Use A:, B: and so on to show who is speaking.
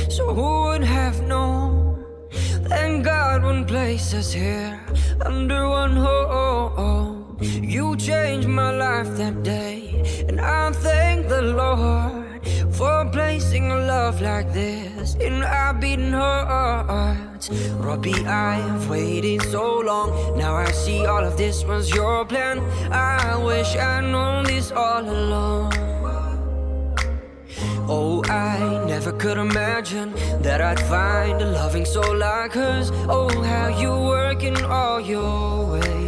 A: so who would have known? Thank God one place us here under one home. You changed my life that day, and I thank the Lord for placing a love like this in our beating hearts. Robbie, I have waited so long. Now I see all of this was your plan. I wish I'd known this all along. Oh, I never could imagine that I'd find a loving soul like hers. Oh, how you work in all your ways.